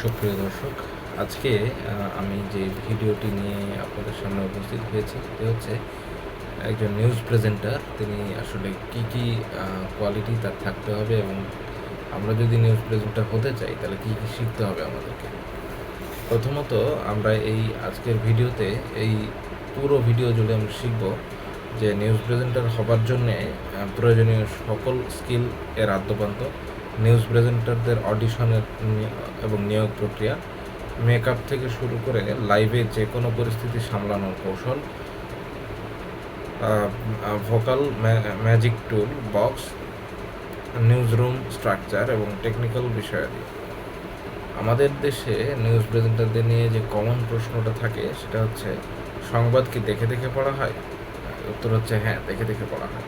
সুপ্রিয় দর্শক, আজকে আমি যে ভিডিওটি নিয়ে আপনাদের সামনে উপস্থিত হয়েছি সেটি হচ্ছে একজন নিউজ প্রেজেন্টার। তিনি আসলে কি কোয়ালিটি তার থাকতে হবে এবং আমরা যদি নিউজ প্রেজেন্টার হতে চাই তাহলে কি শিখতে হবে আমাদেরকে। প্রথমত আমরা এই আজকের ভিডিওতে এই পুরো ভিডিও জুড়ে আমরা শিখব যে নিউজ প্রেজেন্টার হবার জন্যে প্রয়োজনীয় সকল স্কিল এর আদ্যপান্ত, নিউজ প্রেজেন্টারদের অডিশনের এবং নিয়োগ প্রক্রিয়া, মেকআপ থেকে শুরু করে লাইভে যে কোনো পরিস্থিতি সামলানোর কৌশল, vocal magic tool box, news room structure এবং টেকনিক্যাল বিষয়াদি। আমাদের দেশে নিউজ প্রেজেন্টারদের নিয়ে যে কমন প্রশ্নটা থাকে সেটা হচ্ছে, সংবাদ কি দেখে দেখে পড়া হয়? উত্তর হচ্ছে হ্যাঁ, দেখে দেখে পড়া হয়।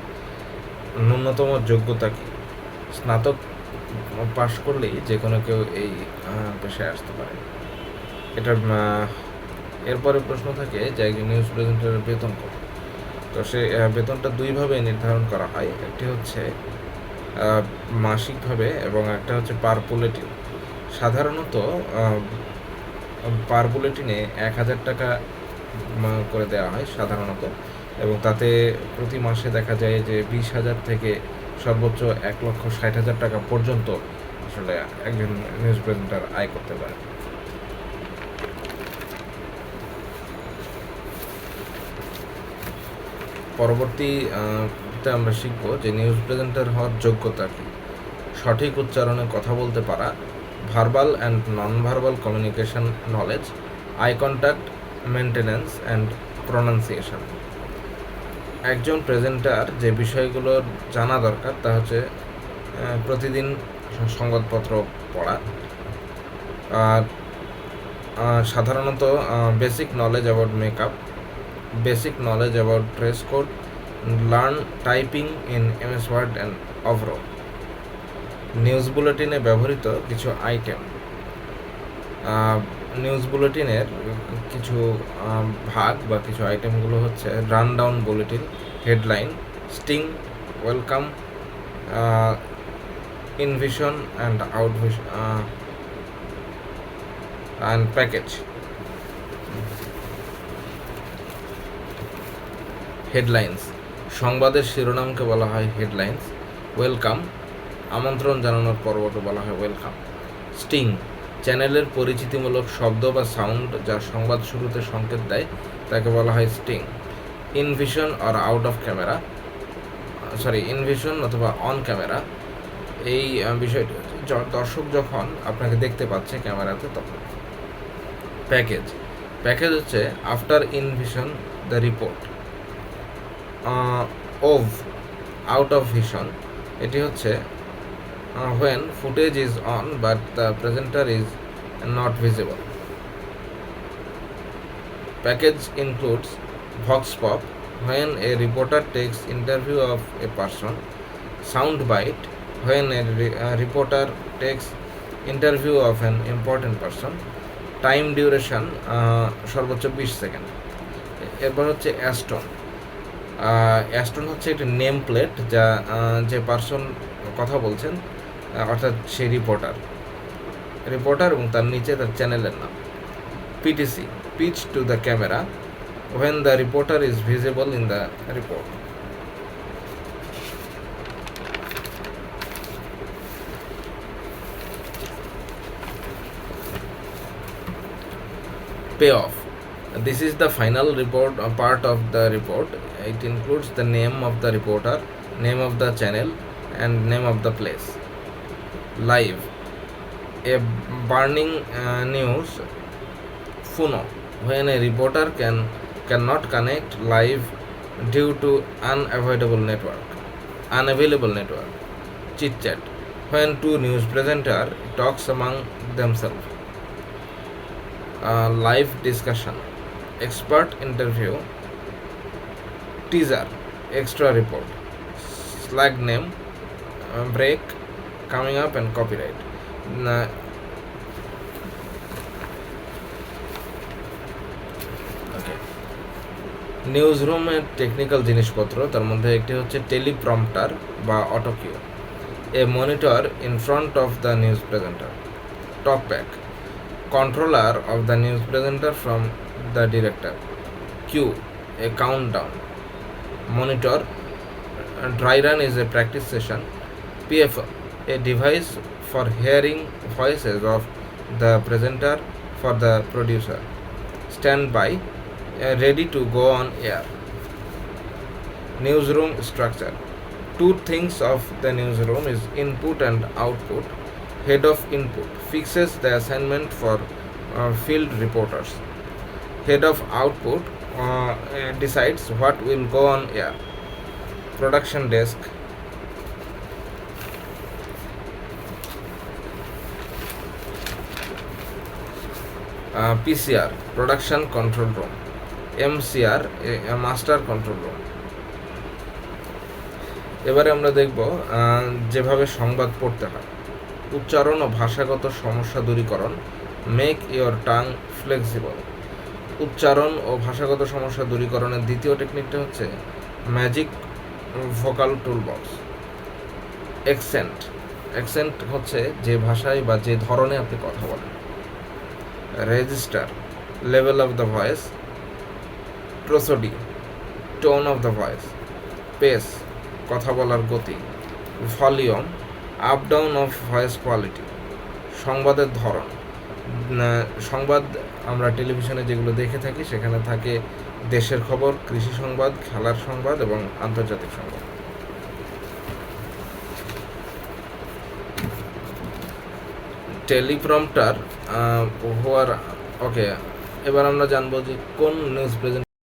ন্যূনতম যোগ্যতা কি? স্নাতক পাশ করলেই যে কোনো কেউ এই পেশায় আসতে পারে। এরপরে প্রশ্ন থাকে যে একজন নিউজ প্রেজেন্টারের বেতন কত। তো সে বেতনটা দুইভাবে নির্ধারণ করা হয়, একটি হচ্ছে মাসিকভাবে এবং একটা হচ্ছে পার বুলেটিন। সাধারণত পার বুলেটিনে 1000 টাকা করে দেওয়া হয় সাধারণত, এবং তাতে প্রতি মাসে দেখা যায় যে 20,000 থেকে সর্বোচ্চ 1,60,000 টাকা পর্যন্ত আসলে একজন নিউজ প্রেজেন্টার আয় করতে পারে। পরবর্তীতে আমরা শিখব যে নিউজ প্রেজেন্টার হওয়ার যোগ্যতা কী। সঠিক উচ্চারণে কথা বলতে পারা, verbal and non verbal communication knowledge, eye contact maintenance and pronunciation. একজন প্রেজেন্টার যে বিষয়গুলোর জানা দরকার তা হচ্ছে প্রতিদিন সংবাদপত্র পড়া, আর সাধারণত basic knowledge about makeup, basic knowledge about dress code, learn typing in MS Word and Avro. News বুলেটিনে ব্যবহৃত কিছু আইটেম। নিউজ বুলেটিনের কিছু ভাগ বা কিছু আইটেমগুলো হচ্ছে rundown bulletin, headline, sting, welcome, invision and outvision and package. Headlines, সংবাদের শিরোনামকে বলা হয় হেডলাইন্স। ওয়েলকাম, আমন্ত্রণ জানানোর পর্বকে বলা হয় ওয়েলকাম। স্টিং, চ্যানেলের পরিচিতিমূলক শব্দ বা সাউন্ড যা সংবাদ শুরুতে সংকেত দেয় তাকে বলা হয় স্টিং। ইনভিশন আর আউট অফ ক্যামেরা, ইনভিশন অথবা অন ক্যামেরা, এই বিষয়টি দর্শক যখন আপনাকে দেখতে পাচ্ছে ক্যামেরাতে তখন। প্যাকেজ, প্যাকেজ হচ্ছে after ইনভিশন the report. Of, out of vision, এটি হচ্ছে when footage is on but the presenter is not visible. Package includes vox pop, when a reporter takes interview of a person. Sound bite, when a reporter takes interview of an important person. Time duration সর্বোচ্চ 20 second. এরপর হচ্ছে Aston. Aston হচ্ছে একটি name plate যা যে person কথা বলছেন অর্থাৎ সে রিপোর্টার এবং তার নিচে তার চ্যানেলের নাম। PTC, piece to the camera, when the reporter is visible in the report. Payoff, this is the final report part of the report. It includes the name of the reporter, name of the channel and name of the place. Live, a burning news funo, when a reporter cannot connect live due to unavailable network. Chit chat, when two news presenter talks among themselves. Live discussion, expert interview. Teaser, extra report. Slag name, break, coming up and copyright. News রুমের technical জিনিসপত্র, তার মধ্যে একটি হচ্ছে teleprompter বা autocue, a monitor in front of the news presenter. Talkback, controller of the news presenter from the director. Q, a countdown. Monitor, dry run is a practice session. PF, a device for hearing voices of the presenter for the producer. Standby, ready to go on air. Newsroom structure. Two things of the newsroom is input and output. Head of input fixes the assignment for field reporters. Head of output decides what will go on air. Production desk. PCR, production control room. MCR, a master control room. এবারে আমরা দেখব যেভাবে সংবাদ পড়তে হয়। উচ্চারণ ও ভাষাগত সমস্যা দূরীকরণ, মেক ইয়োর টাং ফ্লেক্সিবল। উচ্চারণ ও ভাষাগত সমস্যা দূরীকরণের দ্বিতীয় টেকনিকটা হচ্ছে ম্যাজিক ভোকাল টুলবক্স। অ্যাকসেন্ট হচ্ছে যে ভাষায় বা যে ধরনে আপনি কথা বলেন। Register, level of the voice. প্রসোডি, tone of the voice. Pace, কথা বলার গতি। Volume, up down of voice quality. সংবাদের ধরন, সংবাদ আমরা টেলিভিশনে যেগুলো দেখে থাকি সেখানে থাকে দেশের খবর, কৃষি সংবাদ, খেলার সংবাদ এবং আন্তর্জাতিক সংবাদ। টেলিপ্রম্পটার এবার আমরা জানবো যে কোন নিউজ প্রেজেন্ট